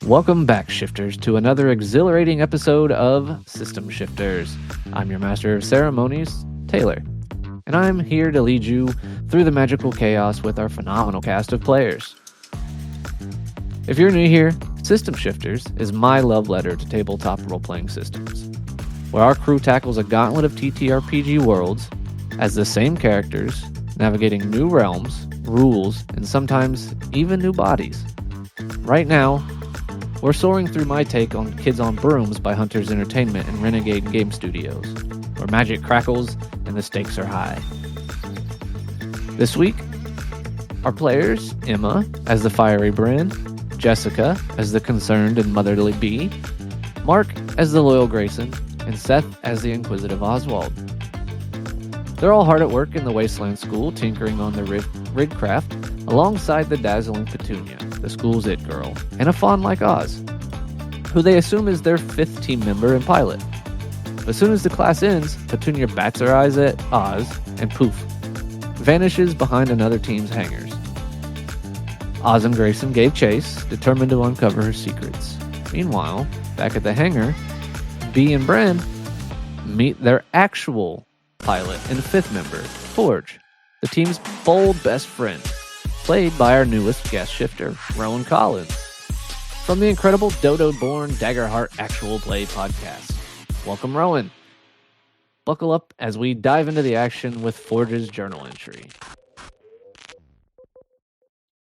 Welcome back, Shifters, to another exhilarating episode of System Shifters. I'm your Master of Ceremonies, Taylor, and I'm here to lead you through the magical chaos with our phenomenal cast of players. If you're new here, System Shifters is my love letter to tabletop role-playing systems, where our crew tackles a gauntlet of TTRPG worlds as the same characters, navigating new realms, rules, and sometimes even new bodies. Right now, we're soaring through my take on Kids on Brooms by Hunters Entertainment and Renegade Game Studios, where magic crackles and the stakes are high. This week, our players, Emma as the fiery Bryn, Jessica as the concerned and motherly Bee, Mark as the loyal Grayson, and Seth as the inquisitive Oswald. They're all hard at work in the Wasteland School, tinkering on the rig craft, alongside the dazzling Petunia, the school's it girl, and a fawn like Oz, who they assume is their 5th team member and pilot. But as soon as the class ends, Petunia bats her eyes at Oz, and poof, vanishes behind another team's hangars. Oz and Grayson gave chase, determined to uncover her secrets. Meanwhile, back at the hangar, Bee and Bren meet their actual pilot and 5th member, Forge, the team's bold best friend, played by our newest guest shifter, Rowan Collins, from the incredible Dodo-born Daggerheart Actual Play podcast. Welcome, Rowan. Buckle up as we dive into the action with Forge's journal entry.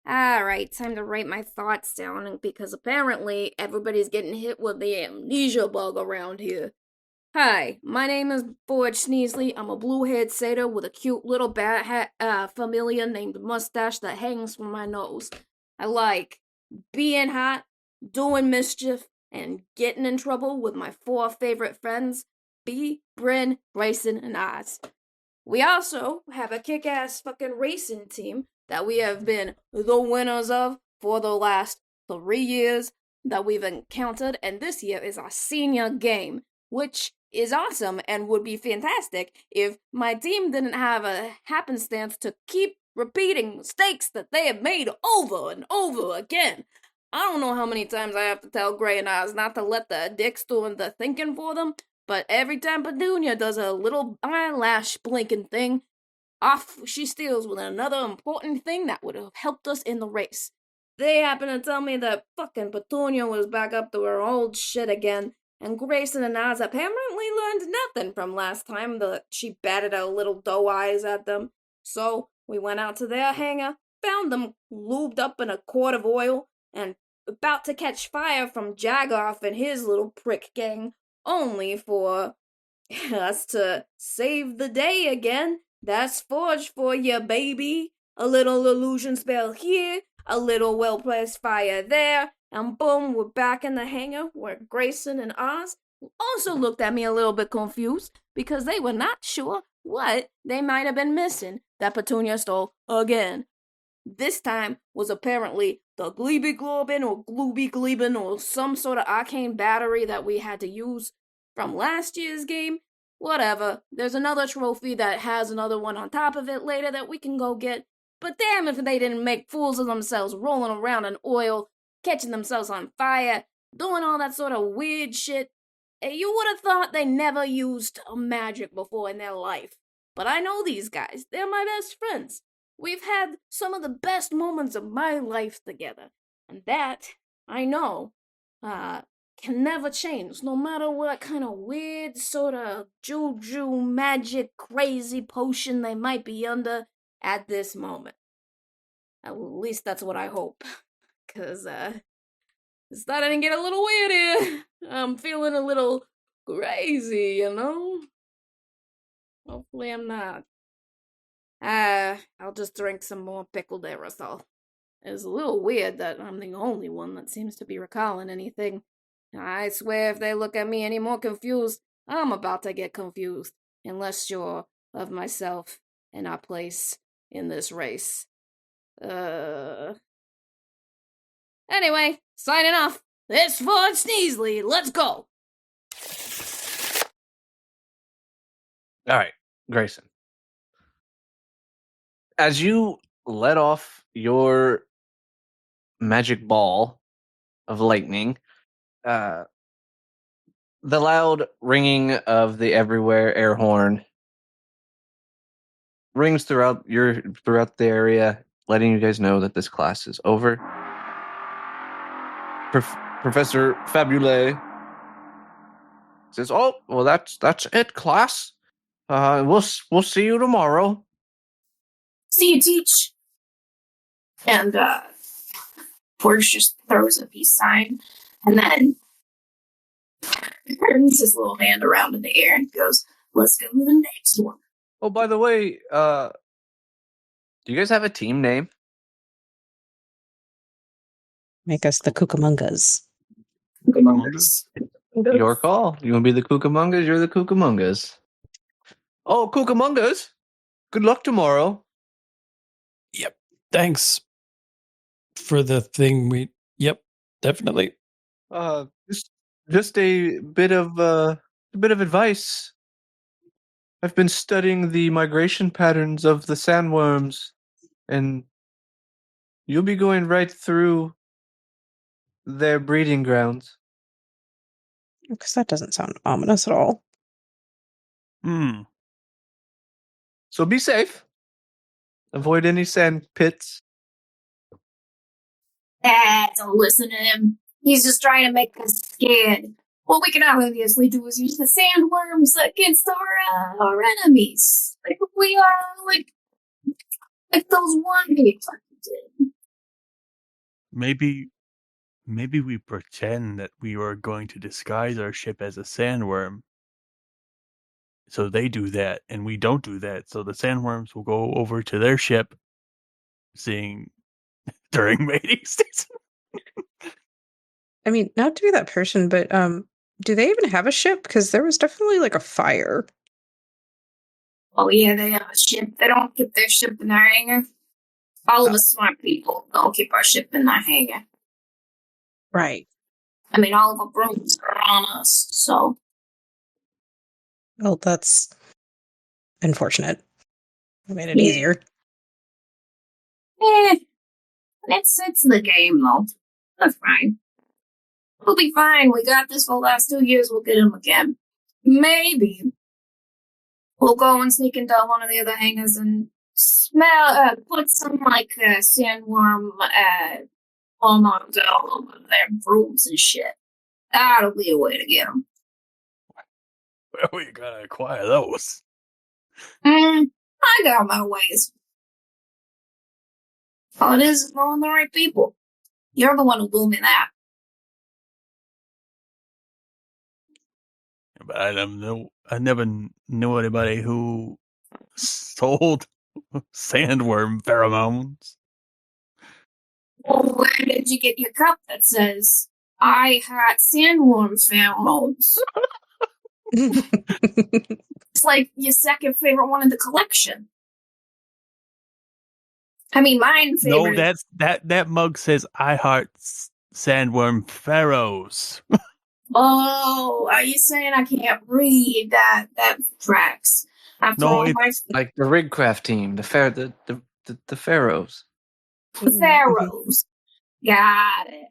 Alright, time to write my thoughts down because apparently everybody's getting hit with the amnesia bug around here. Hi, my name is Forge Sneasley. I'm a blue-haired satyr with a cute little bat hat familiar named Mustache that hangs from my nose. I like being hot, doing mischief, and getting in trouble with my 4 favorite friends, Bee, Bryn, Grayson, and Oz. We also have a kick-ass fucking racing team that we have been the winners of for the last 3 years that we've encountered, and this year is our senior game, which is awesome and would be fantastic if my team didn't have a happenstance to keep repeating mistakes that they have made over and over again. I don't know how many times I have to tell Gray and Oz not to let the dicks do the thinking for them, but every time Petunia does a little eyelash blinking thing, off she steals with another important thing that would have helped us in the race. They happen to tell me that fucking Petunia was back up to her old shit again, and Grayson and Oz apparently learned nothing from last time that she batted her little doe eyes at them. So we went out to their hangar, found them lubed up in a quart of oil, and about to catch fire from Jagoff and his little prick gang, only for us to save the day again. That's Forge for you, baby. A little illusion spell here, a little well-placed fire there, and boom, we're back in the hangar where Grayson and Oz also looked at me a little bit confused because they were not sure what they might have been missing that Petunia stole again. This time was apparently the Gleeby Globin or Glooby Glebin or some sort of arcane battery that we had to use from last year's game. Whatever, there's another trophy that has another one on top of it later that we can go get. But damn if they didn't make fools of themselves rolling around in oil, catching themselves on fire, doing all that sort of weird shit. You would have thought they never used magic before in their life. But I know these guys. They're my best friends. We've had some of the best moments of my life together. And that, I know, can never change, no matter what kind of weird sort of juju magic crazy potion they might be under at this moment. At least that's what I hope. Cause, it's starting to get a little weird here. I'm feeling a little crazy, you know? Hopefully I'm not. I'll just drink some more pickled aerosol. It's a little weird that I'm the only one that seems to be recalling anything. I swear if they look at me any more confused, I'm about to get confused and less sure of myself and our place in this race. Anyway, signing off. It's Forge Sneasley. Let's go. All right, Grayson. As you let off your magic ball of lightning, the loud ringing of the everywhere air horn rings throughout the area, letting you guys know that this class is over. Professor Fabule says, "Oh, well, that's it, class. We'll see you tomorrow." See you, teach. And Porge just throws a peace sign, and then turns his little hand around in the air and goes, "Let's go to the next one." Oh, by the way, do you guys have a team name? Make us the Cucamongas. Cucamongas. Your call. You want to be the Cucamongas? You're the Cucamongas. Oh, Cucamongas! Good luck tomorrow. Yep. Thanks for the thing. Yep, definitely. Just a bit of advice. I've been studying the migration patterns of the sandworms, and you'll be going right through their breeding grounds. Because that doesn't sound ominous at all. So be safe. Avoid any sand pits. Don't listen to him. He's just trying to make us scared. What we can obviously do is use the sandworms against our enemies. Like we are like those one people did. Maybe we pretend that we are going to disguise our ship as a sandworm. So they do that, and we don't do that. So the sandworms will go over to their ship, seeing during mating season. I mean, not to be that person, but do they even have a ship? Because there was definitely like a fire. Oh yeah, they have a ship. They don't keep their ship in their hangar. All of us smart people don't keep our ship in their hangar. Right. I mean, all of our brooms are on us, so. Well, that's unfortunate. I made it easier. It's the game, though. That's fine. We'll be fine. We got this for the last 2 years. We'll get him again. Maybe we'll go and sneak into one of the other hangars and put some, sandworm, hormones all over their brooms and shit. That'll be a way to get them. Where are we gonna acquire those? I got my ways. All it is knowing the right people. You're the one who blew me that. But I never knew anybody who sold sandworm pheromones. Well, where did you get your cup that says, "I had sandworm pheromones"? It's like your second favorite one in the collection. I mean, mine favorite. No, that mug says "I heart sandworm pharaohs." Oh, are you saying I can't read? That tracks. No, it's like the Rigcraft team, the Pharaohs. The Pharaohs. Got it.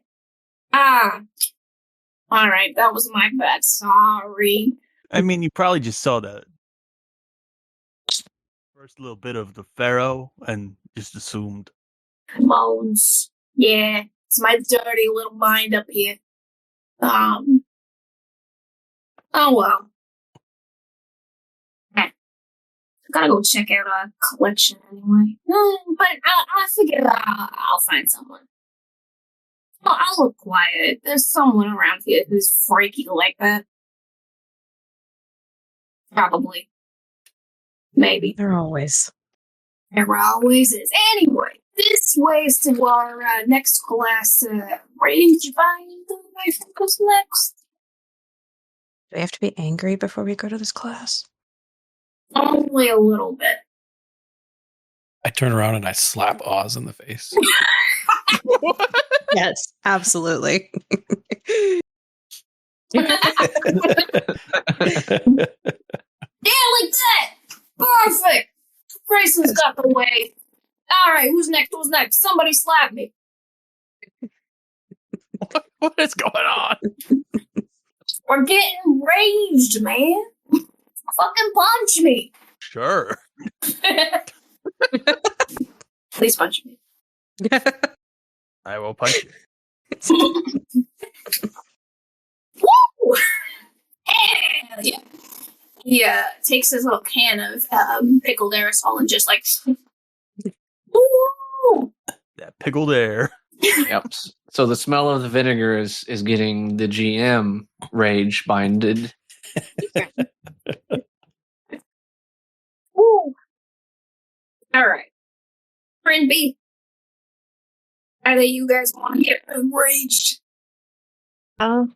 All right, that was my bad. Sorry. I mean, you probably just saw the first little bit of the pharaoh and just assumed. Moans. Yeah, it's my dirty little mind up here. Oh well. I gotta go check out a collection anyway. But I figure I'll find someone. I'll look quiet. There's someone around here who's freaky like that. Probably. Maybe. There always. There always is. Anyway, this ways to our next class. Ready? Did you find my Pickles next? Do we have to be angry before we go to this class? Only a little bit. I turn around and I slap Oz in the face. Yes, absolutely. Yeah, like that. Perfect. Grayson's got the way. All right, who's next? Somebody slap me. What is going on? We're getting raged, man. Fucking punch me. Sure. Please punch me. I will punch you. Woo! Hell yeah. He takes his little can of pickled aerosol and just like, woo! That pickled air. Yep. So the smell of the vinegar is getting the GM rage binded. Woo! All right, friend B. Either you guys want to get enraged? I'm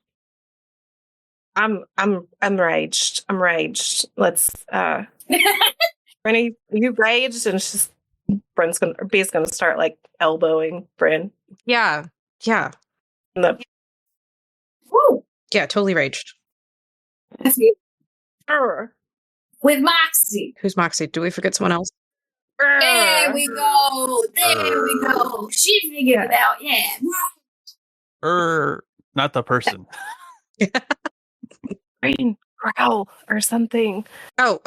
raged. I'm raged. Let's Brenny, you raged, and it's just B's gonna start like elbowing Bryn. Yeah. In the Woo! Yeah, totally raged. With Moxie. Who's Moxie? Do we forget someone else? There we go. There we go. She figured it out. Yeah. Not the person. Bryn, growl or something. Oh,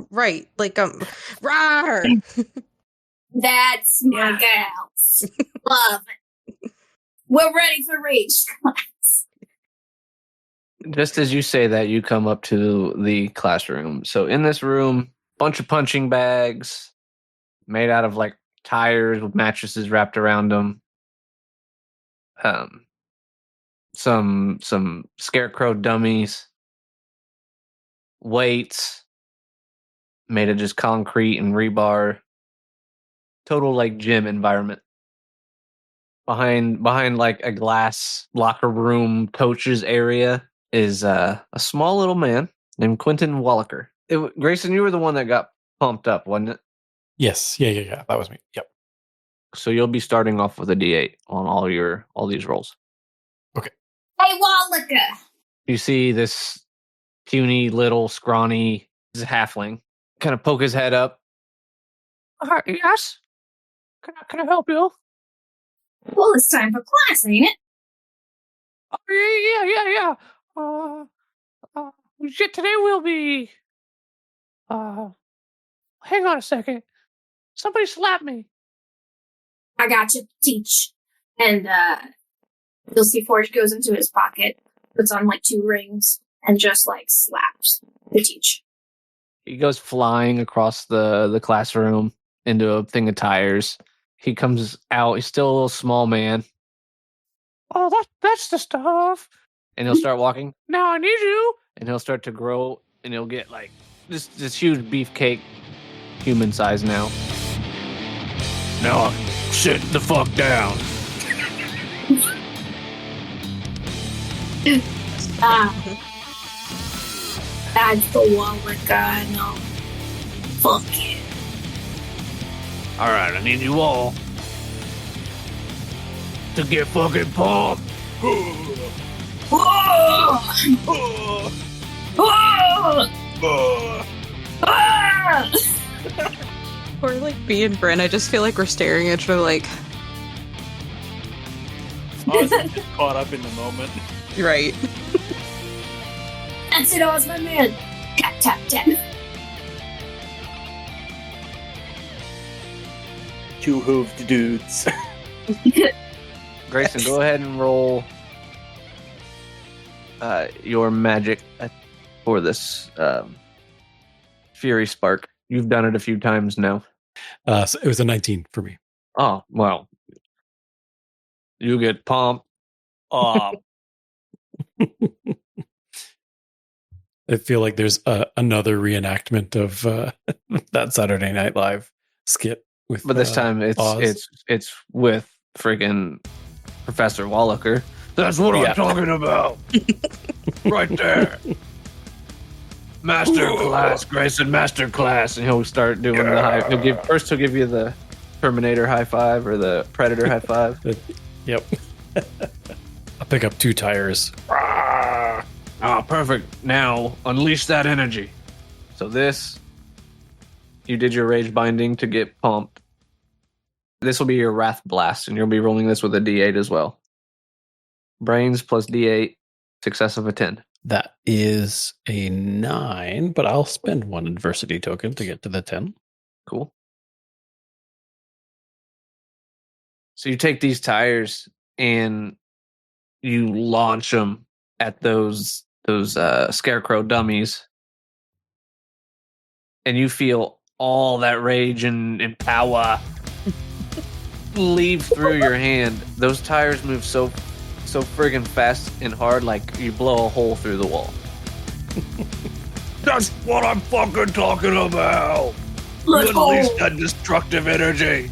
right. Like rawr. That's my gals. Love it. We're ready for rage class. Just as you say that, you come up to the classroom. So in this room, bunch of punching bags made out of like tires with mattresses wrapped around them. Some scarecrow dummies, weights made of just concrete and rebar. Total like gym environment. Behind like a glass locker room coaches area is a small little man named Quentin Wallaker. Grayson, you were the one that got pumped up, wasn't it? Yes. Yeah. That was me. Yep. So you'll be starting off with a D8 on all these rolls. Hey, Wallaker. You see this puny little scrawny halfling kind of poke his head up. Yes. Can I help you? Well, it's time for class, ain't it? Yeah. Today we'll be. Hang on a second. Somebody slapped me. I got you to teach. And you'll see Forge goes into his pocket, puts on like 2 rings, and just like slaps the teach. He goes flying across the classroom into a thing of tires. He comes out. He's still a little small man. Oh, that's the stuff. And he'll start walking. Now I need you. And he'll start to grow, and he'll get like this huge beefcake, human size now. Now sit the fuck down. That's the Wallaker I know. Fuck it. All right, I need you all to get fucking pumped. Or like B and Bryn, I just feel like we're staring at each other like, Honestly, just caught up in the moment. right. That's it, Oz, my man. Tap, tap, tap. 2 hooved dudes. Grayson, go ahead and roll your magic for this Fury Spark. You've done it a few times now. So it was a 19 for me. Oh, well. You get pumped. I feel like there's another reenactment of that Saturday Night Live skit with. But this time Oz. it's with friggin' Professor Wallaker. That's what I'm talking about. Right there. Master class, Grayson, master class. And he'll start doing the high. He'll give you the Terminator high five or the Predator high five. Yep. I'll pick up 2 tires. Ah, perfect. Now unleash that energy. So you did your rage binding to get pumped. This will be your wrath blast, and you'll be rolling this with a D8 as well. Brains plus D8, success of a 10. That is a 9, but I'll spend 1 adversity token to get to the 10. Cool. So you take these tires and you launch them at those scarecrow dummies, and you feel all that rage and power leave through your hand. Those tires move so friggin' fast and hard, like you blow a hole through the wall. That's what I'm fucking talking about. Let's go. Release that destructive energy.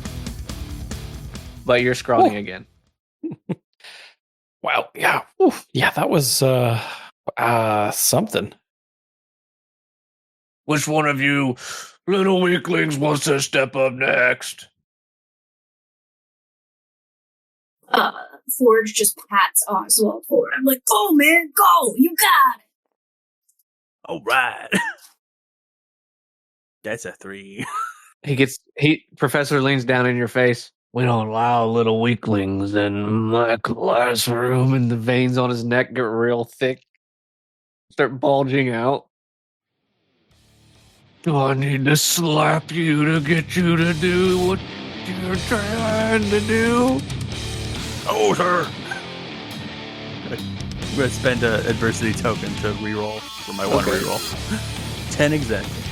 But you're scrawny again. Wow. Yeah. Oof. Yeah, that was something. Which one of you little weaklings wants to step up next? Forge just pats Oswald forward. I'm like, go, man, go. You got it. All right. That's a 3. Professor leans down in your face. We don't allow little weaklings in my classroom, and the veins on his neck get real thick. Start bulging out. Do I need to slap you to get you to do what you're trying to do? Oh, sir. I'm going to spend an adversity token to reroll for my one reroll. 10 exactly.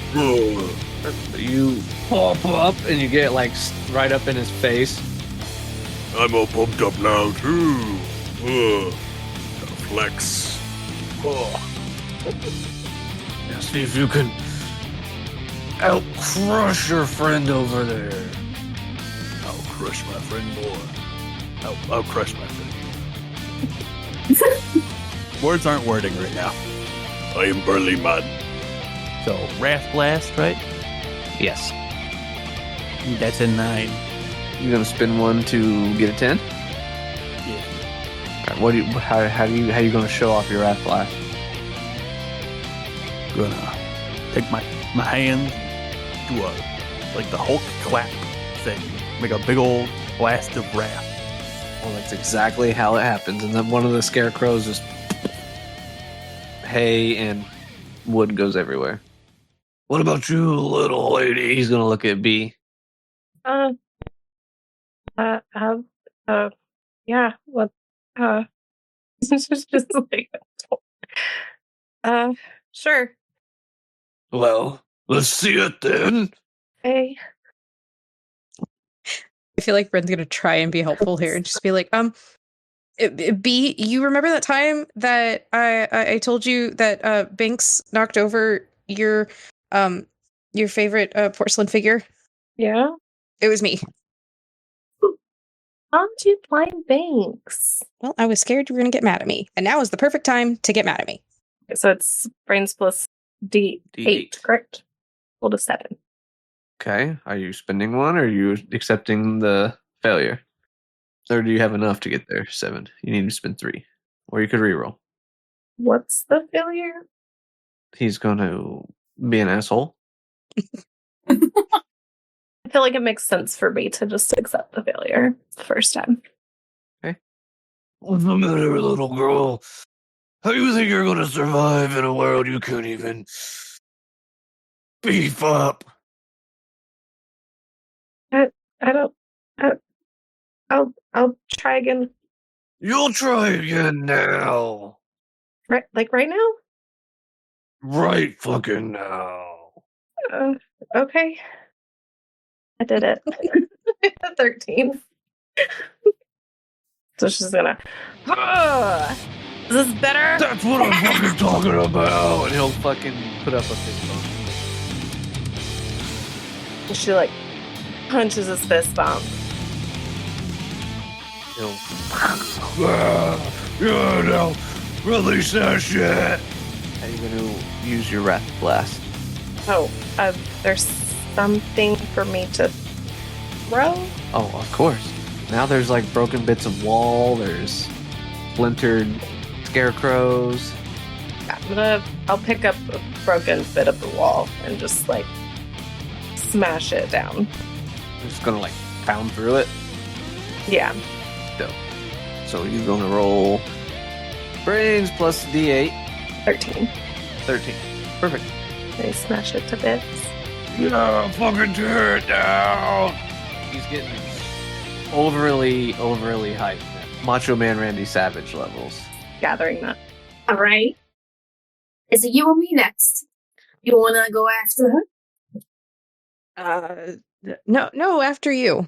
You pop up and you get like right up in his face. I'm all pumped up now, too. Gotta flex. Now see if you can out-crush your friend over there. I'll crush my friend more. I'll crush my friend. Words aren't wording right now. I am Burly Man. So, Wrath Blast, right? Yes. That's a 9. You're gonna spin one to get a 10? Yeah. All right, how you gonna show off your Wrath Blast? Gonna take my hand, do like the Hulk clap thing. Make a big old blast of wrath. Well, that's exactly how it happens. And then one of the scarecrows just hay and wood goes everywhere. What about you, little lady? He's gonna look at B. Yeah, what, it's just like, sure. Well, let's see it then. Hey. I feel like Bren's gonna try and be helpful here and just be like, B, you remember that time that I told you that Binks knocked over your favorite porcelain figure? Yeah? It was me. How did you blind Banks? Well, I was scared you were gonna get mad at me, and now is the perfect time to get mad at me. So it's brains plus D8, correct? Roll to 7. Okay. Are you spending one, or are you accepting the failure? Or do you have enough to get there? 7. You need to spend 3. Or you could reroll. What's the failure? He's going to be an asshole. I feel like it makes sense for me to just accept the failure the first time. Okay. What's the matter, little girl? How do you think you're going to survive in a world you can't even beef up? I don't. I'll try again. You'll try again now. Right, like right now? Right fucking now. Okay. I did it. 13. So she's gonna. Is this better? That's what I'm fucking talking about. And he'll fucking put up a fist bump. And she like punches his fist bump. He'll Yeah, now release that shit. How are you going to use your Wrath Blast? Oh, there's something for me to throw? Oh, of course. Now there's like broken bits of wall. There's splintered scarecrows. I'll pick up a broken bit of the wall and just like smash it down. I'm just going to like pound through it. Yeah. So you're going to roll Brains plus D8. 13. 13. Perfect. They smash it to bits. Yeah, fucking tear it down. He's getting overly hyped. Macho Man Randy Savage levels. Gathering that. All right. Is it you or me next? You want to go after her? No, after you.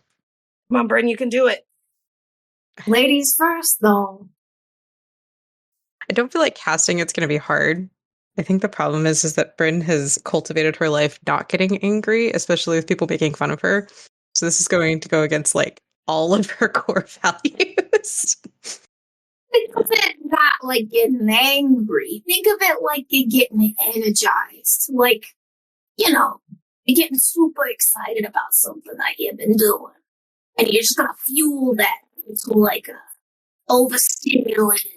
Come on, Bryn, you can do it. Ladies first, though. I don't feel like casting it's going to be hard. I think the problem is that Bryn has cultivated her life not getting angry, especially with people making fun of her. So this is going to go against like all of her core values. Think of it not like getting angry. Think of it like you're getting energized. Like, you know, you're getting super excited about something that you've been doing. And you're just going to fuel that into like a overstimulated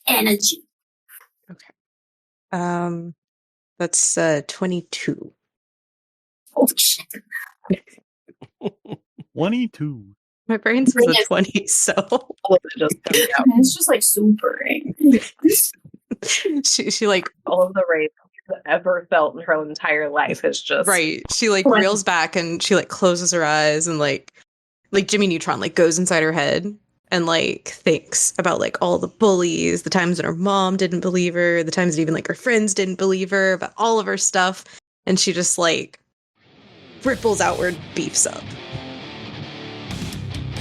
energy. That's 22. Oh, shit. 22. My brain says a 20, so All of it just comes out. It's just like super angry. she like All of the rage she's ever felt in her entire life is just right. She like reels back and she like closes her eyes and like Jimmy Neutron like goes inside her head and like thinks about like all the bullies, the times that her mom didn't believe her, the times that even like her friends didn't believe her, about all of her stuff, and she just like ripples outward, beefs up.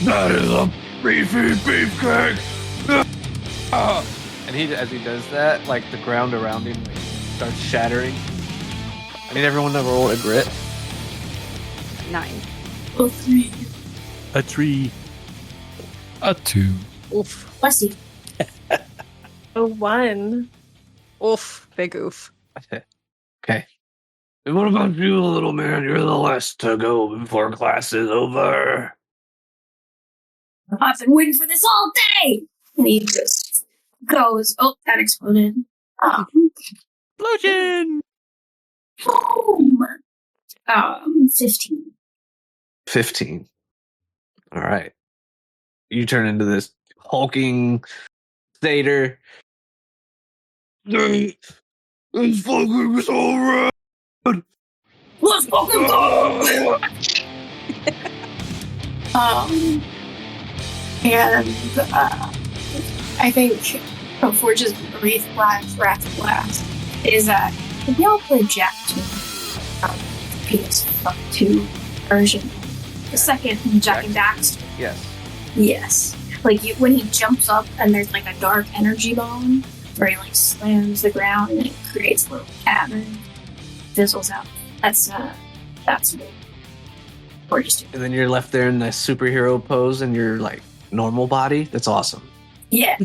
That is a beefy beefcake. And as he does that, like the ground around him like, starts shattering. I need everyone to roll a grit. 9. Oh, 3. A tree. A 2. Oof. Bless you. a 1. Oof. Big oof. Okay. And what about you, little man? You're the last to go before class is over. I've been waiting for this all day! And he just goes, oh, that exploded. Explosion! Boom! 15. 15. All right. You turn into this hulking satyr. It's fucking so rad. Let's fucking go! I think Forge's Wrath Blast is if y'all play Jack 2, PS2 version, the second Jack and Daxter. Yes. Yes. Like when he jumps up and there's like a dark energy bomb where he like slams the ground and it creates a little cavern, fizzles out. That's what Forge's doing. And then you're left there in the superhero pose in your like normal body. That's awesome. Yeah.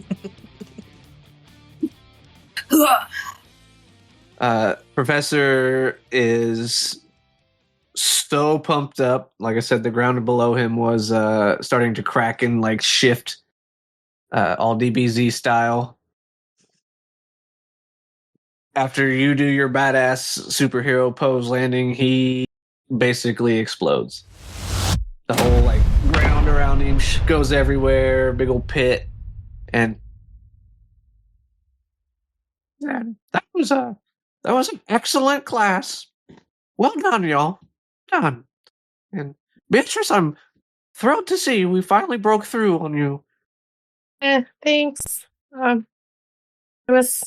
Professor is so pumped up. Like I said, the ground below him was starting to crack and like shift, all DBZ style. After you do your badass superhero pose landing, he basically explodes. The whole like ground around him goes everywhere, big old pit, and that was an excellent class. Well done, y'all. Done. And Beatrice, I'm thrilled to see we finally broke through on you. Thanks. It was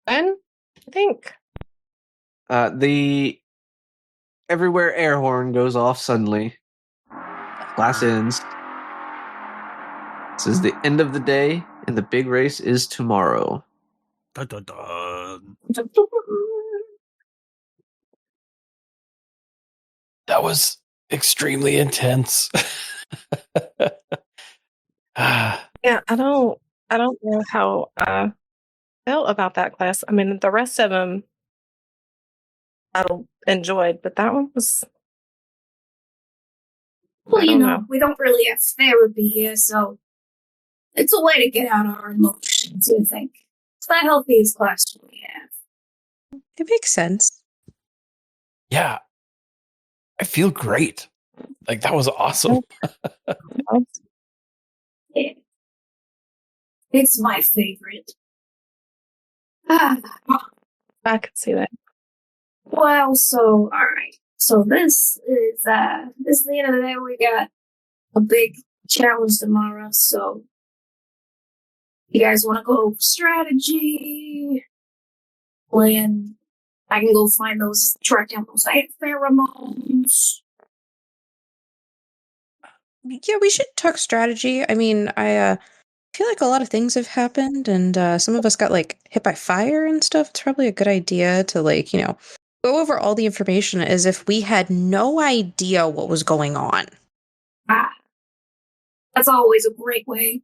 fun, I think. The everywhere air horn goes off suddenly. Class ends. This is the end of the day, and the big race is tomorrow. Dun, dun, dun. That was extremely intense. Yeah, I don't know how I felt about that class. I mean, the rest of them I enjoyed, but that one was. Well, I you don't know, we don't really have therapy here, so it's a way to get out our emotions, I think. It's the healthiest class we have. It makes sense. Yeah. I feel great. Like that was awesome. Yeah. It's my favorite. Ah, I could see that. well, so alright. So this is the end of the day. We got a big challenge tomorrow, so you guys wanna go strategy? Plan. I can go find track down those pheromones. Yeah, we should talk strategy. I mean, I feel like a lot of things have happened, and some of us got like hit by fire and stuff. It's probably a good idea to go over all the information as if we had no idea what was going on. That's always a great way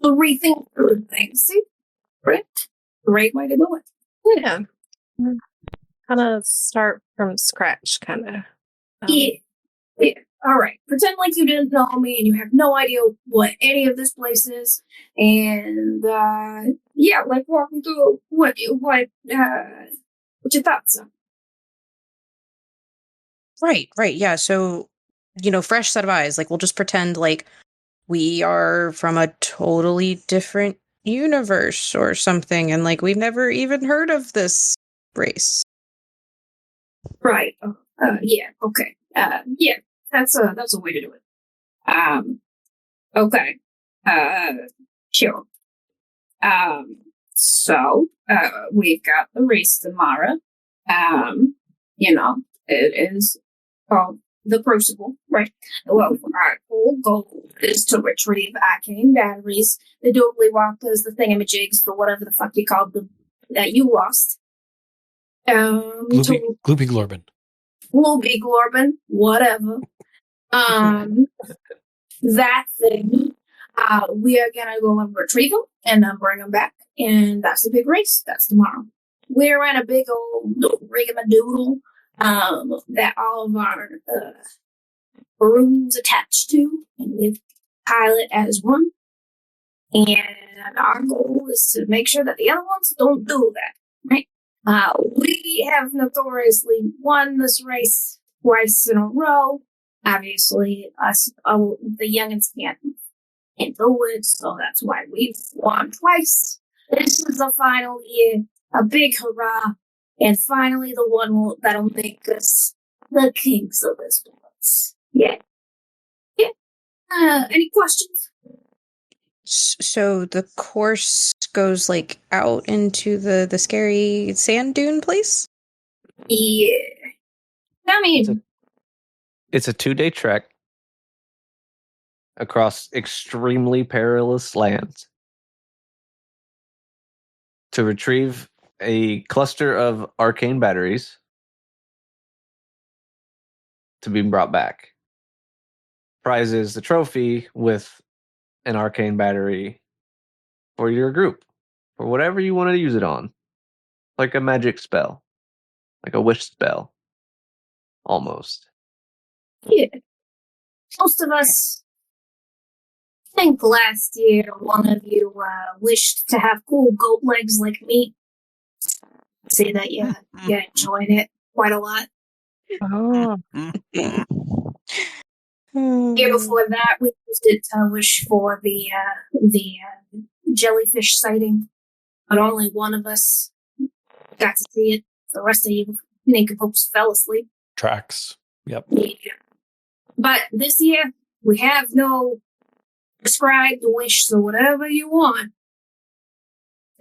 to rethink through things. See? Right? Great way to do it. Yeah. Kind of start from scratch, kind of. Yeah. Alright. Pretend like you didn't know me and you have no idea what any of this place is. And, walk me through what your thoughts are. Right, yeah. So, fresh set of eyes. Like, we'll just pretend like we are from a totally different universe or something, and like we've never even heard of this race. Right. Yeah. Okay. Yeah. That's a way to do it. Okay. Sure. So, we've got the race tomorrow. It is called the Crucible, right? Well, our whole goal is to retrieve arcane batteries, the doobly walkers, the thingamajigs, the whatever the fuck you called them that you lost. Gloopy Glorbin. Gloopy Glorbin, whatever. That thing. We are gonna go and retrieve them and then bring them back, and that's the big race. That's tomorrow. We're in a big old rigamadoodle that all of our rooms attached to, and we pilot as one. And our goal is to make sure that the other ones don't do that, right? We have notoriously won this race twice in a row. Obviously, us, the youngins can't do it, so that's why we've won twice. This is the final year, a big hurrah, and finally the one that'll make us the kings of this place. Yeah. Any questions? So the course goes like out into the scary sand dune place? Yeah. I mean, It's a 2-day trek across extremely perilous lands to retrieve a cluster of arcane batteries to be brought back. Prize is the trophy with an arcane battery for your group, for whatever you want to use it on. Like a magic spell, like a wish spell, almost. yeah. Most of us, I think last year one of you wished to have cool goat legs like me. Say that you enjoyed it quite a lot. Oh. Year before that, we used it to wish for the jellyfish sighting, but only one of us got to see it. The rest of you nincompoops fell asleep. Tracks. Yep. Yeah. But this year, we have no prescribed wish, so whatever you want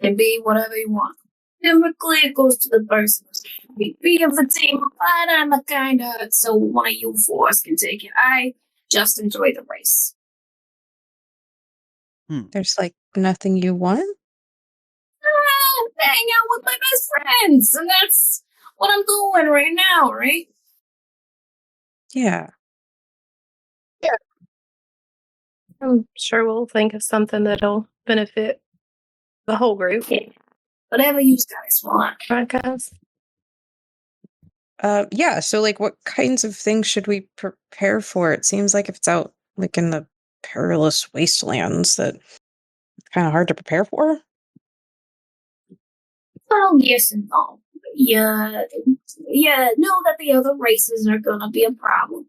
can be whatever you want. Typically, it goes to the person who's VP of the team, but I'm a kinda, so one of you fours can take it. I just enjoy the race. There's like nothing you want? Hang out with my best friends, and that's what I'm doing right now, right? Yeah. I'm sure we'll think of something that'll benefit the whole group. Yeah. Whatever you guys want. Right, guys? Yeah, so like what kinds of things should we prepare for? It seems like if it's out like in the perilous wastelands that it's kind of hard to prepare for. Well, yes and no. Yeah, know that the other races are gonna be a problem.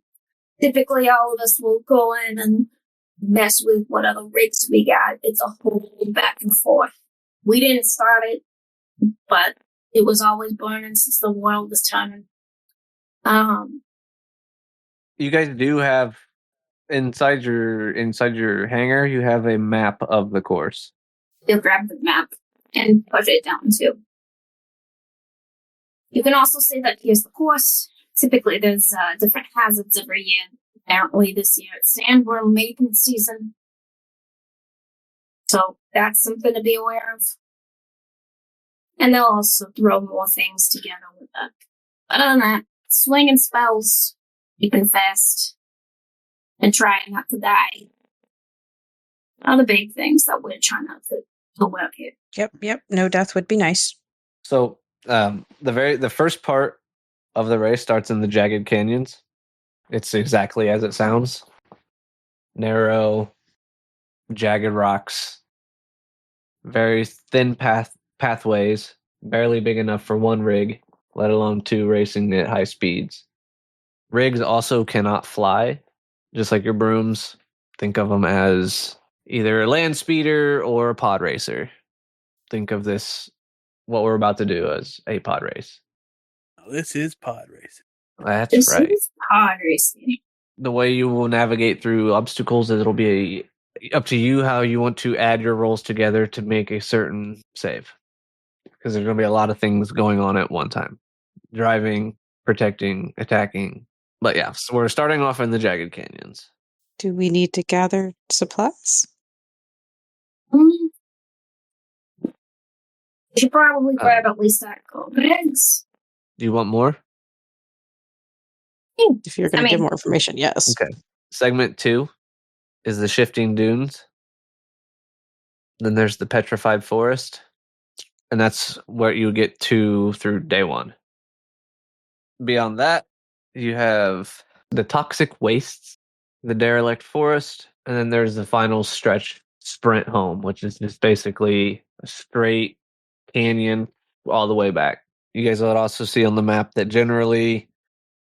Typically, all of us will go in and mess with what other rigs we got. It's a whole back and forth. We didn't start it, but it was always burning since the world was turning. You guys do have inside your hangar. You have a map of the course. You'll grab the map and push it down too. You can also say that here's the course. Typically, there's different hazards every year. Apparently, this year it's sandworm mating season. So that's something to be aware of. And they'll also throw more things together with that. Other than that, swinging spells, keeping fast, and trying not to die. Are the big things that we're trying not to work here. Yep. No death would be nice. So the first part of the race starts in the jagged canyons. It's exactly as it sounds. Narrow, jagged rocks, very thin pathways, barely big enough for one rig, let alone two racing at high speeds. Rigs also cannot fly, just like your brooms. Think of them as either a land speeder or a pod racer. Think of this, what we're about to do, as a pod race. This is pod racing. That's This right. is pod racing. The way you will navigate through obstacles is it'll be up to you how you want to add your rolls together to make a certain save. Because there's going to be a lot of things going on at one time. Driving, protecting, attacking. But yeah, so we're starting off in the jagged canyons. Do we need to gather supplies? You should probably grab at least that gold eggs. Do you want more? If you're going to give more information, yes. Okay. Segment 2 is the shifting dunes. Then there's the petrified forest. And that's where you get to through day 1. Beyond that, you have the toxic wastes, the derelict forest, and then there's the final stretch sprint home, which is just basically a straight canyon all the way back. You guys will also see on the map that generally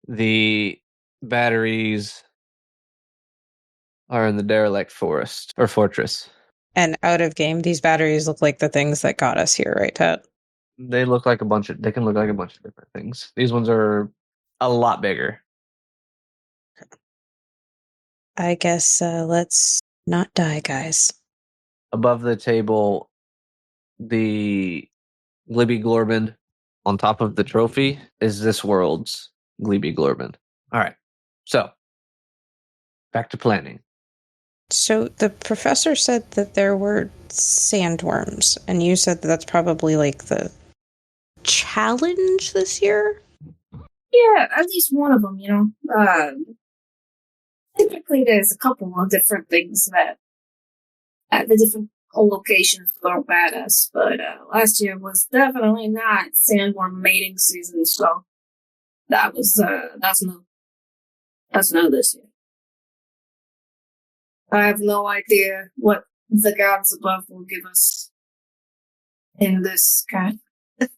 the batteries are in the derelict forest or fortress. And out of game, these batteries look like the things that got us here, right, Ted? They can look like a bunch of different things. These ones are a lot bigger. I guess let's not die, guys. Above the table, the Glibby Glorbin on top of the trophy is this world's Glibby Glorbin. All right. So, back to planning. So the professor said that there were sandworms, and you said that that's probably like the challenge this year? Yeah, at least one of them, Typically, there's a couple of different things that at the different locations throw at us, but last year was definitely not sandworm mating season, so that's no this year. I have no idea what the gods above will give us in this kind of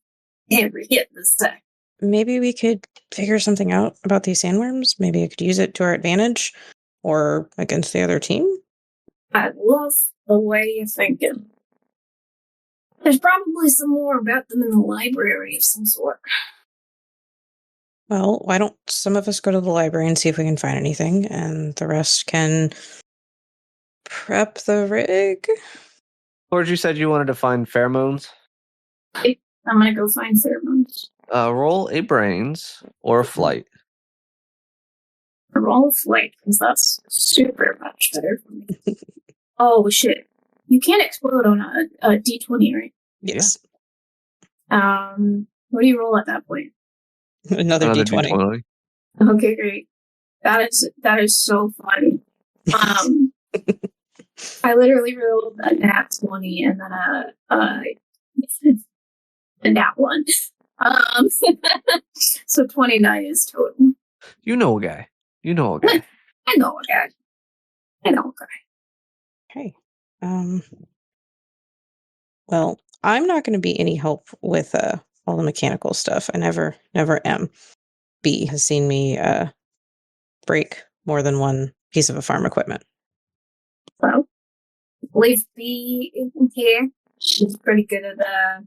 area this time. Maybe we could figure something out about these sandworms. Maybe I could use it to our advantage or against the other team. I love the way you're thinking. There's probably some more about them in the library of some sort. Well, why don't some of us go to the library and see if we can find anything, and the rest can prep the rig? Or you said you wanted to find pheromones? I'm gonna go find pheromones. Roll a brains or a flight. A roll of flight, because that's super much better for me. Oh, shit. You can't explode on a D20, right? Yes. What do you roll at that point? Another D20. Okay, great. That is so funny. I literally rolled a nat 20 and then a nat 1. So 29 is total. You know a guy. I know a guy. Okay. Well, I'm not going to be any help with all the mechanical stuff. I never am. B has seen me break more than one piece of a farm equipment. Leave B in here. She's pretty good at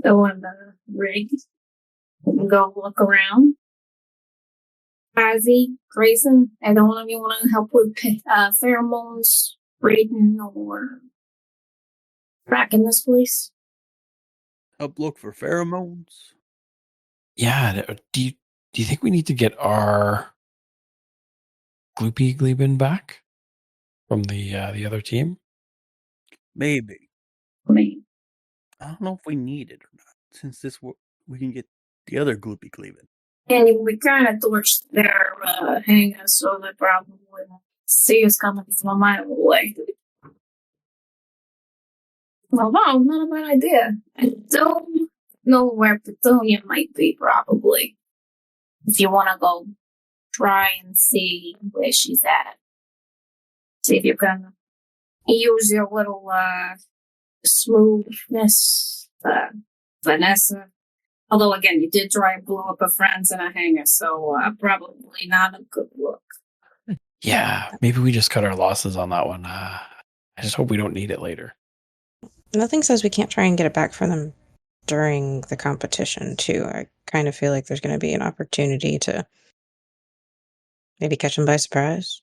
doing the rig. We can go look around. Ozzy, Grayson, either one of you want to help with pheromones, breeding, or tracking this place? Help look for pheromones. Yeah. Do you think we need to get our Gloopy Gleebin back from the other team? Maybe. I mean, I don't know if we need it or not. Since we can get the other Gloopy Cleavin. and we kind of torched their hangar, so they probably wouldn't see us coming from a mile away. Well, no, not a bad idea. I don't know where Petunia might be, probably. If you want to go try and see where she's at. See if you can use your little smoothness, Vanessa. Although, again, you did try and blow up her friends in a hangar, so probably not a good look. Yeah, maybe we just cut our losses on that one. I just hope we don't need it later. Nothing says we can't try and get it back from them during the competition, too. I kind of feel like there's going to be an opportunity to maybe catch them by surprise.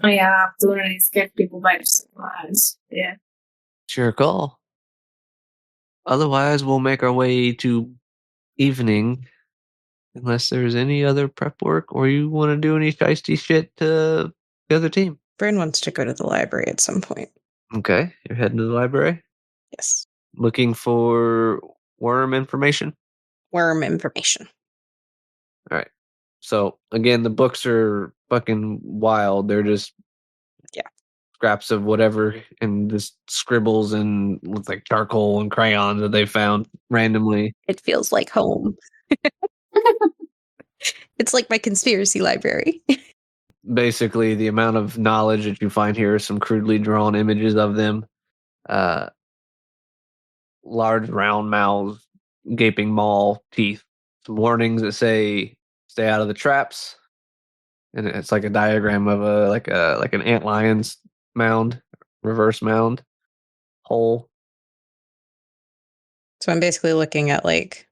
Oh, yeah, opportunities to get people by surprise. Yeah. It's your call. Otherwise, we'll make our way to evening, unless there's any other prep work or you want to do any shiesty shit to the other team. Bryn wants to go to the library at some point. Okay, you're heading to the library? Yes. Looking for worm information? Worm information. All right. So, again, the books are fucking wild. They're just scraps of whatever and just scribbles and with like charcoal and crayons that they found randomly. It feels like home. It's like my conspiracy library. Basically, the amount of knowledge that you find here is some crudely drawn images of them. Large round mouths, gaping maw, teeth. Some warnings that say stay out of the traps. And it's like a diagram of like an antlion's mound, reverse mound hole. So I'm basically looking at like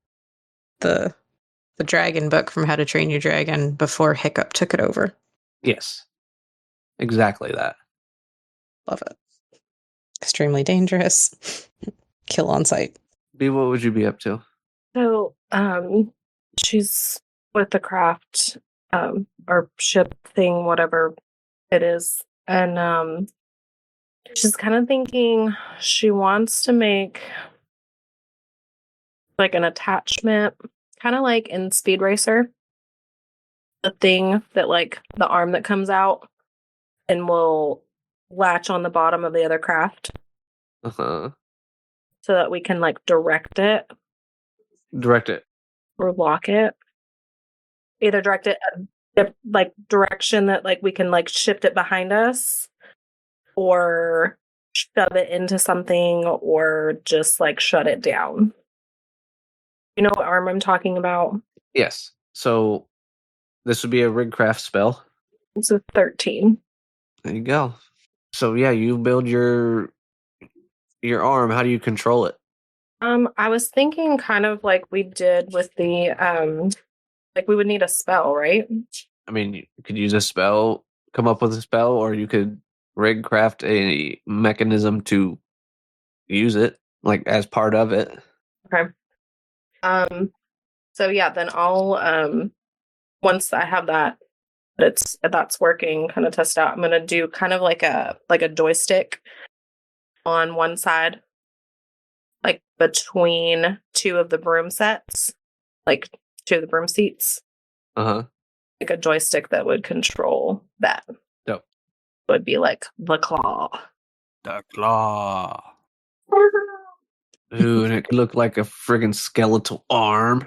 the dragon book from How to Train Your Dragon before Hiccup took it over. Yes. Exactly that. Love it. Extremely dangerous. Kill on sight. B, what would you be up to? So, she's with the craft, or ship thing, whatever it is. And, she's kind of thinking she wants to make like an attachment, kind of like in Speed Racer. The thing that like the arm that comes out and will latch on the bottom of the other craft. Uh-huh. So that we can like direct it. Direct it. Or lock it. Either direct it like direction that like we can like shift it behind us, or shove it into something, or just like shut it down. You know what arm I'm talking about? Yes. So this would be a rigcraft spell. It's a 13. There you go. So yeah, you build your arm. How do you control it? I was thinking kind of like we did with the like we would need a spell, right? I mean, you could use a spell, come up with a spell, or you could rigcraft a mechanism to use it, like as part of it. Okay. So yeah, then I'll once I have that's working, kind of test out. I'm gonna do kind of like a joystick on one side, like between two of the broom sets, like two of the broom seats. Uh-huh. Like a joystick that would control that. Dope. Would be like the claw. The claw. Ooh, and it could look like a friggin' skeletal arm.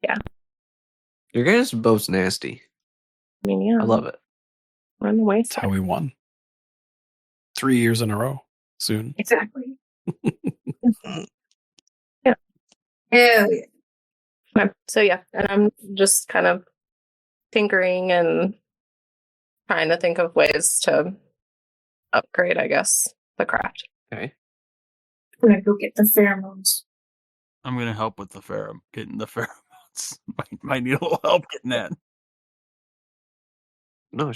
Yeah. Your guys' boat's nasty. I mean, yeah. I love it. We're on the way. That's how we won. 3 years in a row. Soon. Exactly. Yeah. Yeah. Okay. So yeah, and I'm just kind of tinkering and trying to think of ways to upgrade, I guess, the craft. Okay. I'm gonna go get the pheromones. I'm gonna help with getting the pheromones. Might need a little help getting that. No,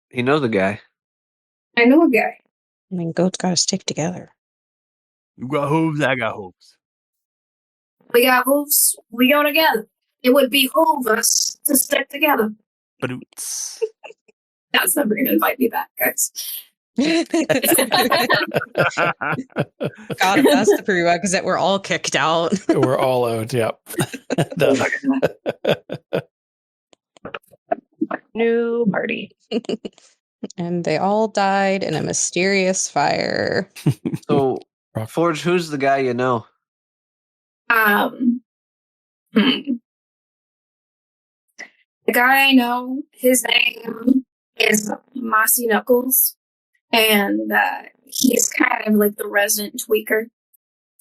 he knows the guy. I know a guy. I mean, goats gotta stick together. You got hooves, I got hooves. We got hooves. We go together. It would behoove us to stick together. But it's That's never gonna invite me back, guys. God, if that's the prerequisite, we're all kicked out. We're all out. Yep. Done. New party. And they all died in a mysterious fire. So, Forge, who's the guy you know? The guy I know, his name is Mossy Knuckles, and he's kind of like the resident tweaker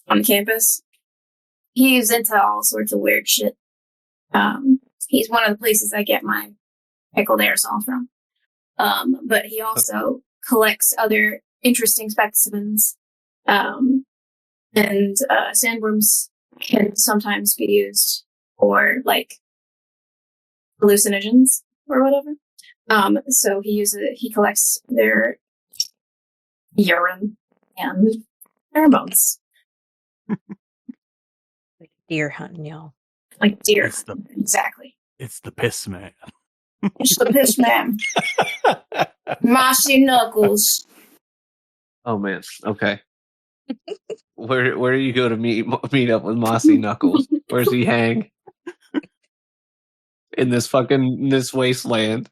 on campus. He's into all sorts of weird shit. He's one of the places I get my pickled aerosol from. But he also collects other interesting specimens. And sandworms can sometimes be used for like hallucinogens or whatever. So he collects their urine and pheromones. Like deer hunting, y'all. Like deer. Exactly. It's the piss man. It's the piss man. Mossy Knuckles. Oh man. Okay. Where do you go to meet up with Mossy Knuckles? Where's he hang? In this wasteland.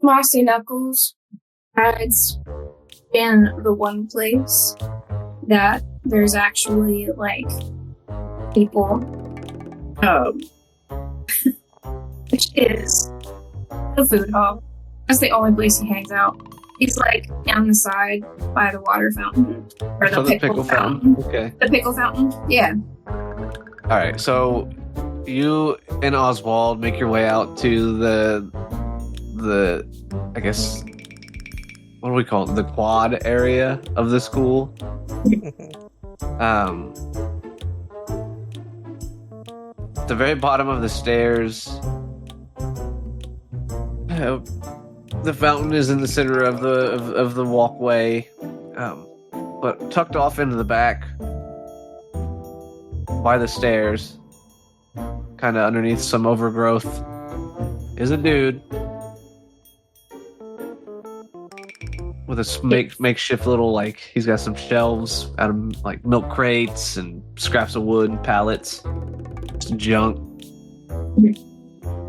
Mossy Knuckles hides in the one place that there's actually like people, which is the food hall. That's the only place he hangs out. He's like on the side by the water fountain or the pickle fountain. Okay. The pickle fountain. Yeah. All right. So you and Oswald make your way out to the I guess, what do we call it? The quad area of the school. At the very bottom of the stairs, the fountain is in the center of the walkway, but tucked off into the back by the stairs, kind of underneath some overgrowth, is a dude with a makeshift little, like, he's got some shelves out of like milk crates and scraps of wood and pallets, just junk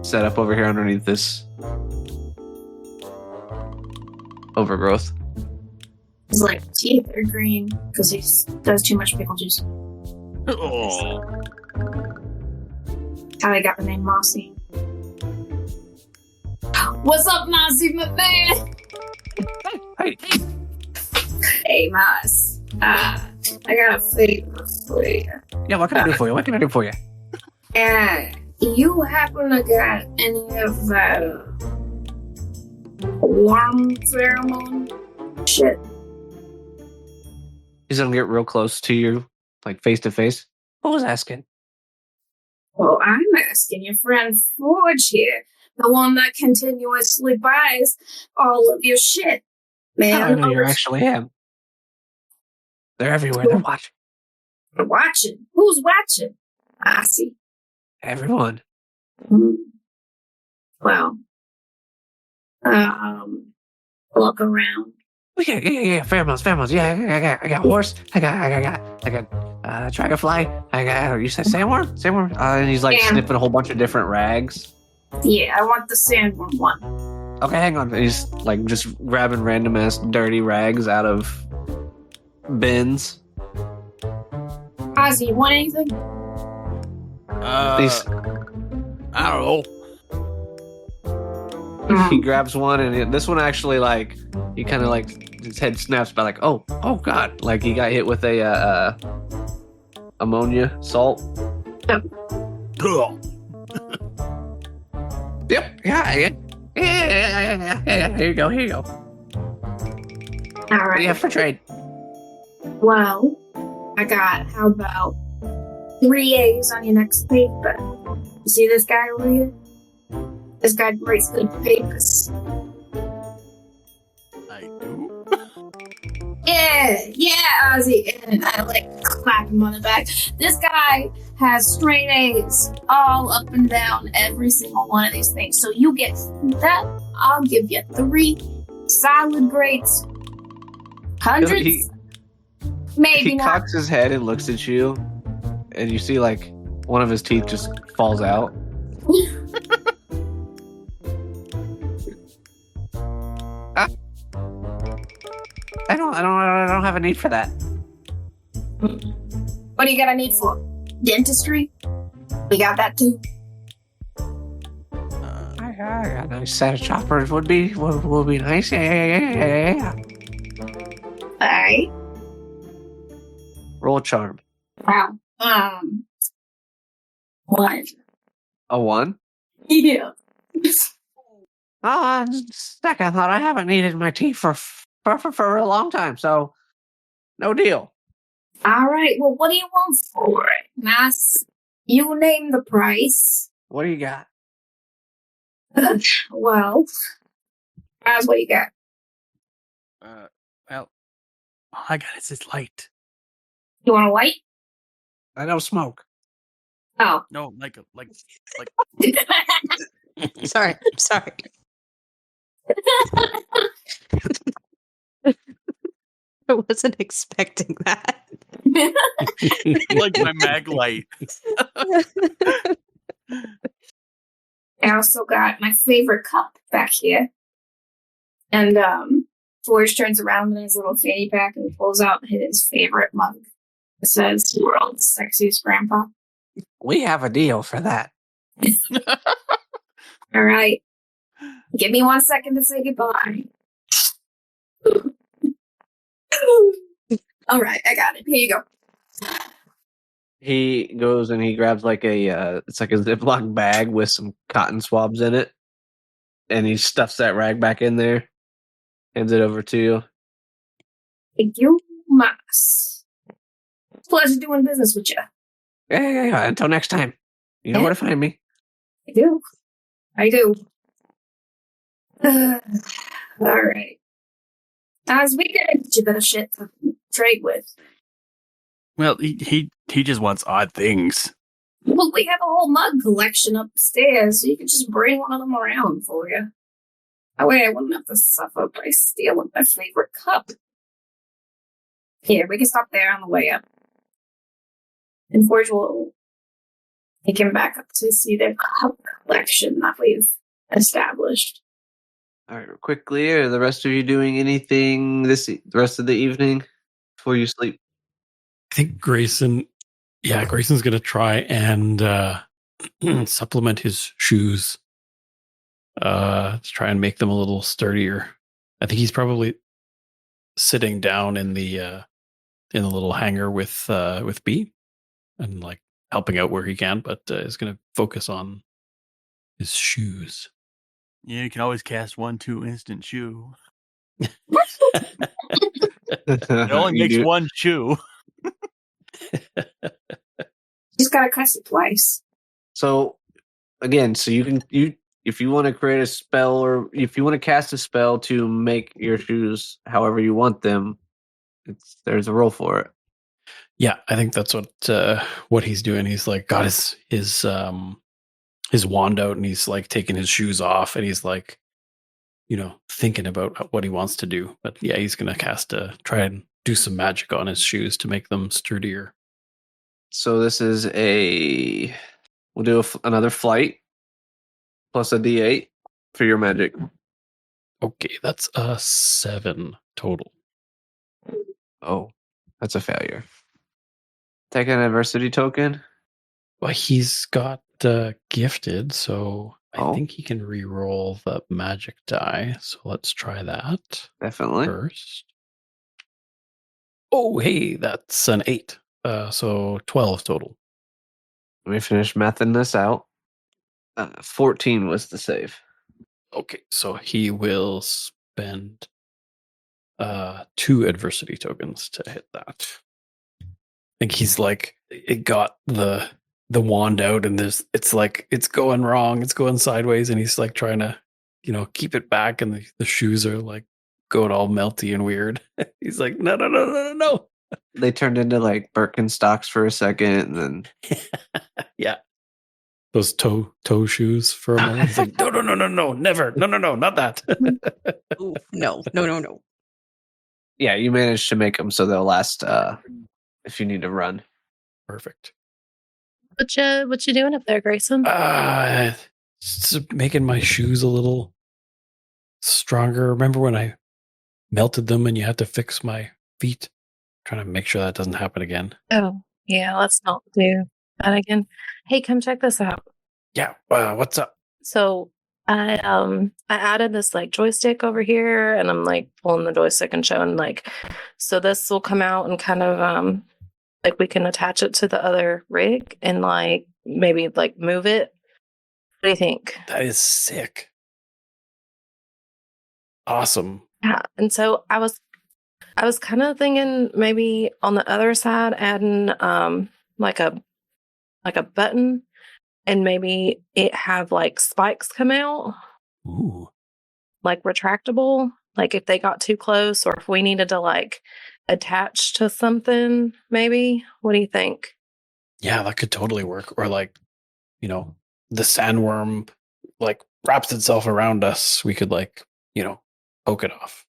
set up over here underneath this overgrowth. His like teeth are green because he does too much pickle juice. Oh. How I got the name Mossy. What's up, Mossy, my man? Hey. Hey, Moss. I got a favor for you. Yeah, what can I do for you? You happen to got any of that worm pheromone shit? He's gonna get real close to you, like face to face. Who was asking? Well, I'm asking your friend Forge here, the one that continuously buys all of your shit. Man, I know you're actually him. They're everywhere. They're watching. They're watching. Who's watching? I see. Everyone. Well, look around. Oh, yeah. Pheromones. Yeah, I got horse. I got dragonfly. You said sandworm? And he's like sniffing a whole bunch of different rags. Yeah, I want the sandworm one. Okay, hang on. He's like just grabbing random ass dirty rags out of bins. Ozzy, you want anything? I don't know. He grabs one, and this one actually, like, he kind of like his head snaps by, like, oh god, like he got hit with a ammonia salt. Yep. Yep. Yeah. Here you go. All What do right. you have for trade? Well, I got, how about 3 A's on your next paper? You see this guy over here? This guy writes good papers. I do. Yeah, Ozzy. And I clap him on the back. This guy has straight A's all up and down every single one of these things. So you get that. I'll give you 3 solid grades. Hundreds? Maybe He not. cocks his head and looks at you, and you see like one of his teeth just falls out. I don't have a need for that. What do you got a need for? Dentistry? We got that too. A nice set of choppers would be nice. Yeah. Alright. Roll a charm. Wow. 1. A 1? Yeah. Second thought, I haven't needed my teeth for a long time, so no deal. Alright, well, what do you want for it? Mass, you name the price. What do you got? Well, Mass, what you got? Well, all I got is this light. You want a light? I don't smoke. Oh. No, like. Sorry. I wasn't expecting that. Like my mag light. I also got my favorite cup back here. And Forge turns around in his little fanny pack and pulls out his favorite mug. It says, "World's Sexiest Grandpa." We have a deal for that. All right. Give me 1 second to say goodbye. All right, I got it. Here you go. He goes and he grabs like it's like a Ziploc bag with some cotton swabs in it, and he stuffs that rag back in there, hands it over to you. Thank you, Mas. Pleasure doing business with you. Yeah. Until next time, you know where to find me. I do. All right. As we get into better shit to trade with. Well, he just wants odd things. Well, we have a whole mug collection upstairs, so you can just bring one of them around for you. That way I wouldn't have to suffer by stealing my favorite cup. Here, we can stop there on the way up. And Forge will take him back up to see the cup collection that we've established. All right, quickly. Are the rest of you doing anything the rest of the evening before you sleep? I think Grayson's going to try and supplement his shoes to try and make them a little sturdier. I think he's probably sitting down in the little hangar with B and like helping out where he can, but is going to focus on his shoes. Yeah, you can always cast 1/2 instant shoe. It only You makes do- 1 shoe. Just gotta cuss it twice. So again, if you want to create a spell or if you want to cast a spell to make your shoes however you want them, there's a roll for it. Yeah, I think that's what he's doing. He's like got his wand out and he's like taking his shoes off and he's like, thinking about what he wants to do. But yeah, he's gonna try and do some magic on his shoes to make them sturdier. So this is we'll do another flight plus a D8 for your magic. Okay, that's a 7 total. Oh, that's a failure. Take an adversity token. Well, he's got gifted, so I Oh. think he can re-roll the magic die. So let's try that Definitely. first. Oh, hey, that's an 8. So 12 total. Let me finish mathing this out. 14 was the save. Okay, so he will spend 2 adversity tokens to hit that. I think he's like, it got the wand out, and it's like it's going wrong, it's going sideways, and he's like trying to, keep it back, and the shoes are like going all melty and weird. He's like, no. They turned into like Birkenstocks for a second, and then yeah, those toe shoes for a moment. He's like, no, never, no, not that. Ooh, no. Yeah, you managed to make them so they'll last if you need to run. Perfect. What you doing up there, Grayson? Just making my shoes a little stronger. Remember when I melted them and you had to fix my feet? Trying to make sure that doesn't happen again. Oh, yeah, let's not do that again. Hey, come check this out. Yeah, what's up? So I added this like joystick over here, and I'm like pulling the joystick and showing like, so this will come out and kind of like we can attach it to the other rig and like maybe like move it. What do you think? That is sick. Awesome. Yeah, and so I was kind of thinking maybe on the other side adding like a button, and maybe it have like spikes come out. Ooh. Like retractable, like if they got too close or if we needed to like attach to something, maybe. What do you think? Yeah, that could totally work. Or like, the sandworm like wraps itself around us. We could like, poke it off.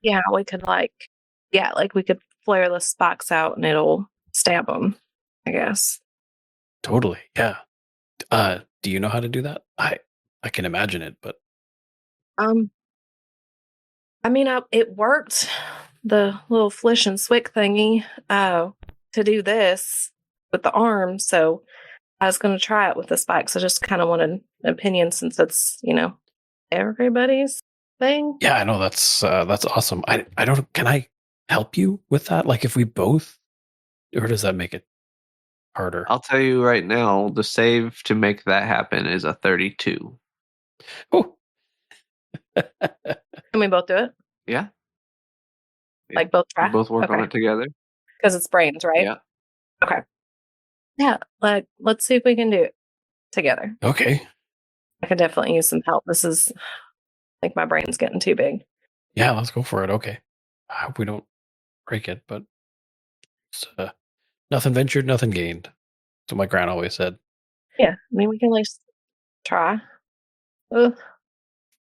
Yeah, we could like we could flare the spikes out and it'll stab them, I guess. Totally. Yeah. Do you know how to do that? I can imagine it, but I mean, it worked, the little flish and swick thingy, to do this with the arm. So I was going to try it with the spikes. I just kind of wanted an opinion since it's, everybody's thing. Yeah, I know that's awesome. I don't. Can I help you with that? Like, if we both, or does that make it harder? I'll tell you right now, the save to make that happen is a 32. Oh. Can we both do it? Yeah. Like both try? We both work on it together. Because it's brains, right? Yeah. Okay. Yeah, like let's see if we can do it together. Okay. I could definitely use some help. This is like my brain's getting too big. Yeah, let's go for it. Okay. I hope we don't break it, but it's nothing ventured, nothing gained. That's what my gran always said. Yeah, I mean we can at least try. Ugh.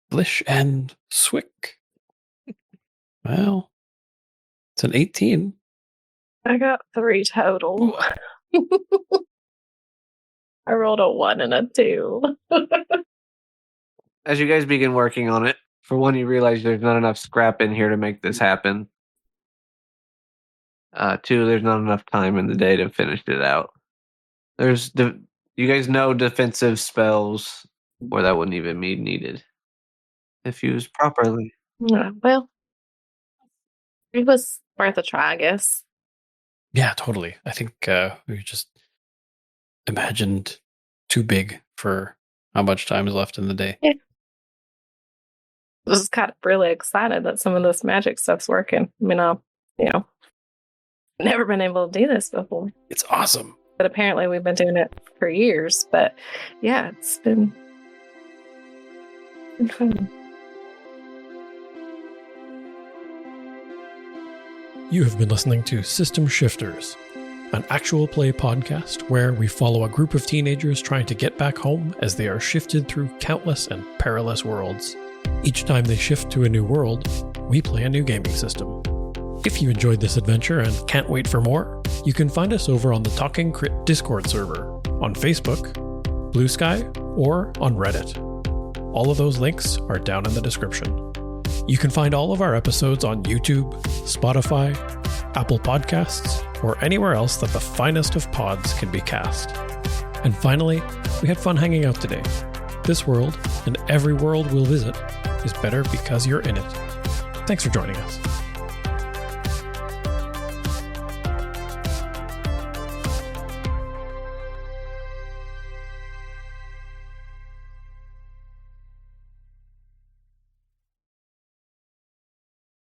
Flish and Swick. Well, it's an 18. I got 3 total. I rolled a 1 and a 2. As you guys begin working on it, for one, you realize there's not enough scrap in here to make this happen. 2, there's not enough time in the day to finish it out. You guys know defensive spells where that wouldn't even be needed if used properly. Yeah, well, it was worth a try, I guess. Yeah, totally. I think we just imagined too big for how much time is left in the day. Yeah. I was kind of really excited that some of this magic stuff's working. I mean, never been able to do this before. It's awesome. But apparently we've been doing it for years. But yeah, it's been fun. You have been listening to System Shifters, an actual play podcast where we follow a group of teenagers trying to get back home as they are shifted through countless and perilous worlds. Each time they shift to a new world, we play a new gaming system. If you enjoyed this adventure and can't wait for more, you can find us over on the Talking Crit Discord server, on Facebook, Blue Sky, or on Reddit. All of those links are down in the description. You can find all of our episodes on YouTube, Spotify, Apple Podcasts, or anywhere else that the finest of pods can be cast. And finally, we had fun hanging out today. This world, and every world we'll visit, is better because you're in it. Thanks for joining us.